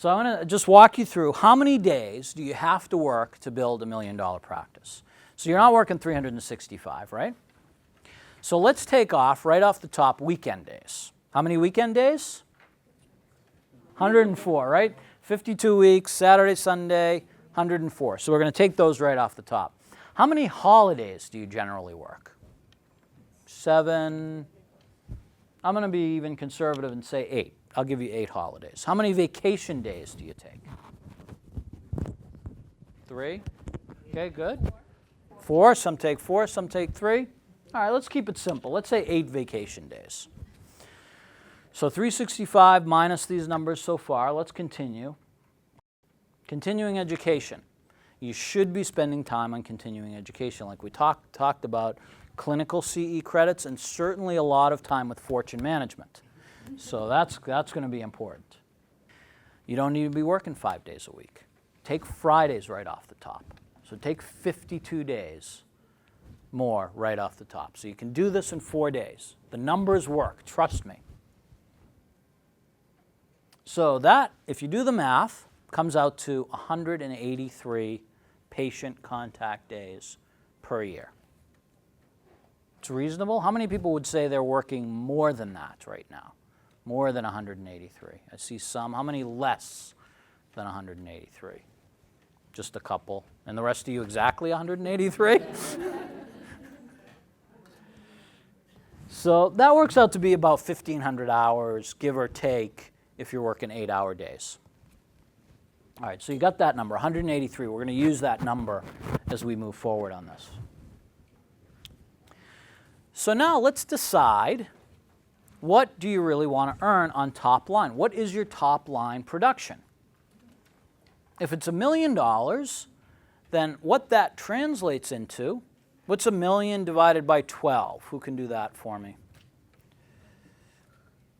So I'm going to just walk you through how many days do you have to work to build $1 million practice. So you're not working 365, right? So let's take off right off the top weekend days. How many weekend days? 104, right? 52 weeks, Saturday, Sunday, 104. So we're going to take those right off the top. How many holidays do you generally work? 7. I'm going to be even conservative and say 8. I'll give you 8 holidays. How many vacation days do you take? 3? Okay, good. 4. Some take 4, some take 3. All right, let's keep it simple. Let's say 8 vacation days. So 365 minus these numbers so far. Let's continue. Continuing education. You should be spending time on continuing education, like we talked about clinical CE credits and certainly a lot of time with fortune management. So that's going to be important. You don't need to be working 5 days a week. Take Fridays right off the top. So take 52 days more right off the top. So you can do this in 4 days. The numbers work, trust me. So that, if you do the math, comes out to 183 patient contact days per year. It's reasonable. How many people would say they're working more than that right now? More than 183. I see some. How many less than 183? Just a couple. And the rest of you exactly 183? So that works out to be about 1,500 hours, give or take, if you're working 8-hour days. All right, so you got that number, 183. We're going to use that number as we move forward on this. So now let's decide, what do you really want to earn on top line? What is your top line production? If it's $1 million, then what that translates into, what's 1 million divided by 12? Who can do that for me?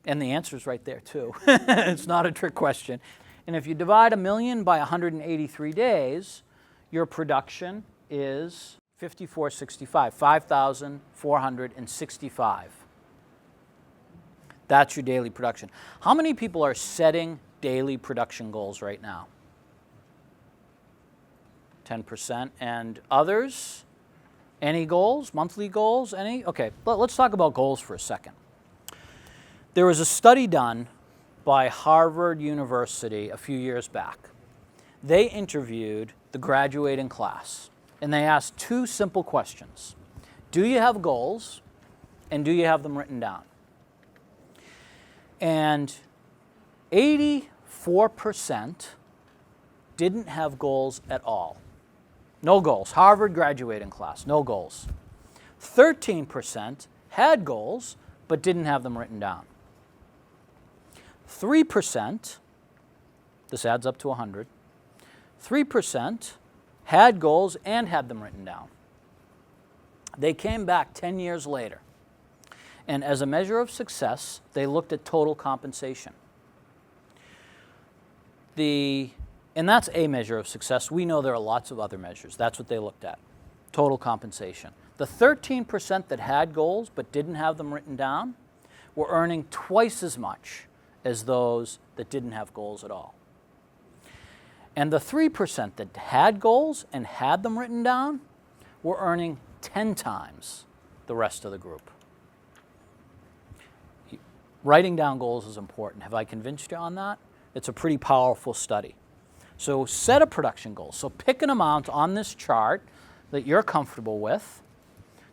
And the answer's right there too. It's not a trick question. And if you divide 1 million by 183 days, your production is 5465, 5,465. That's your daily production. How many people are setting daily production goals right now? 10%. And others? Any goals? Monthly goals? Any? Okay, let's talk about goals for a second. There was a study done by Harvard University a few years back. They interviewed the graduating class, and they asked 2 simple questions. Do you have goals, and do you have them written down? And 84% didn't have goals at all. No goals. Harvard graduating class, no goals. 13% had goals, but didn't have them written down. 3%, this adds up to 100, 3% had goals and had them written down. They came back 10 years later, and as a measure of success, they looked at total compensation. And that's a measure of success. We know there are lots of other measures. That's what they looked at, total compensation. The 13% that had goals but didn't have them written down were earning twice as much as those that didn't have goals at all. And the 3% that had goals and had them written down were earning 10 times the rest of the group. Writing down goals is important. Have I convinced you on that? It's a pretty powerful study. So set a production goal. So pick an amount on this chart that you're comfortable with,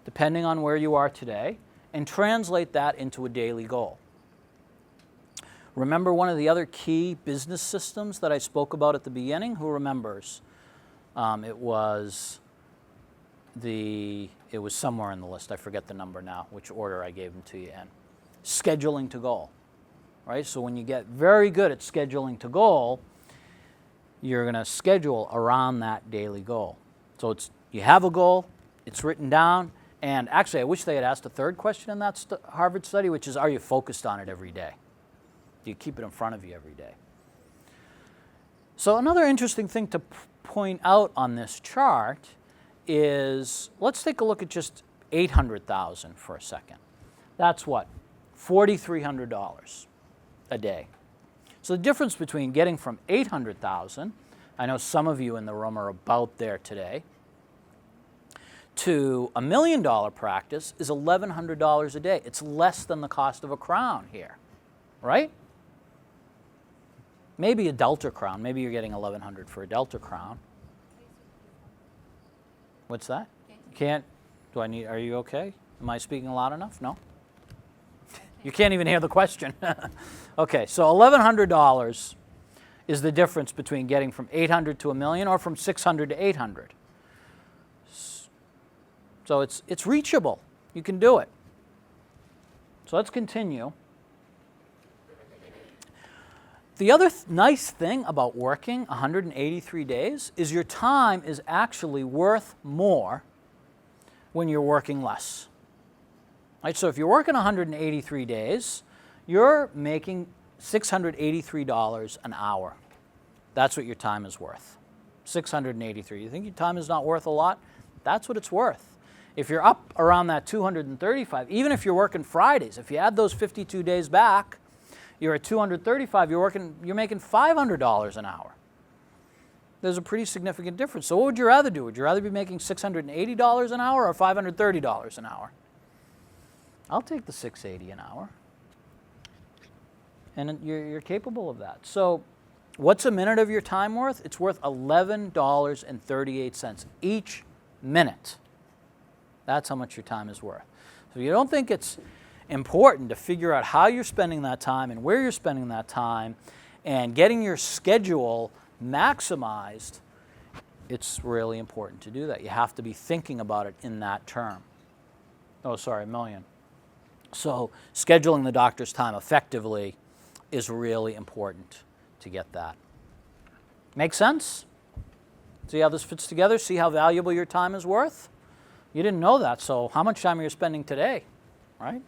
depending on where you are today, and translate that into a daily goal. Remember one of the other key business systems that I spoke about at the beginning? Who remembers? It was somewhere in the list. I forget the number now, which order I gave them to you in. Scheduling to goal, right? So when you get very good at scheduling to goal, you're going to schedule around that daily goal. So you have a goal, it's written down, and actually I wish they had asked a third question in that Harvard study, which is, are you focused on it every day? Do you keep it in front of you every day? So another interesting thing to point out on this chart is, let's take a look at just 800,000 for a second. That's what? $4,300 a day. So the difference between getting from 800,000, I know some of you in the room are about there today, to $1 million practice is $1,100 a day. It's less than the cost of a crown here, right? Maybe a Delta crown. Maybe you're getting $1,100 for a Delta crown. What's that? Can't. Do I need? Are you okay? Am I speaking loud enough? No. You can't even hear the question. Okay, so $1,100 is the difference between getting from 800 to $1 million or from 600 to 800. So it's reachable. You can do it. So let's continue. The other nice thing about working 183 days is your time is actually worth more when you're working less. Right? So if you're working 183 days, you're making $683 an hour. That's what your time is worth. 683. You think your time is not worth a lot? That's what it's worth. If you're up around that 235, even if you're working Fridays, if you add those 52 days back, you're at 235, you're making $500 an hour. There's a pretty significant difference. So what would you rather do? Would you rather be making $680 an hour or $530 an hour? I'll take the $680 an hour. And you're capable of that. So what's a minute of your time worth? It's worth $11.38 each minute. That's how much your time is worth. So if you don't think it's important to figure out how you're spending that time and where you're spending that time and getting your schedule maximized, it's really important to do that. You have to be thinking about it in that term. Oh, sorry, $1 million. So scheduling the doctor's time effectively is really important to get that. Make sense? See how this fits together? See how valuable your time is worth? You didn't know that, so how much time are you spending today, right?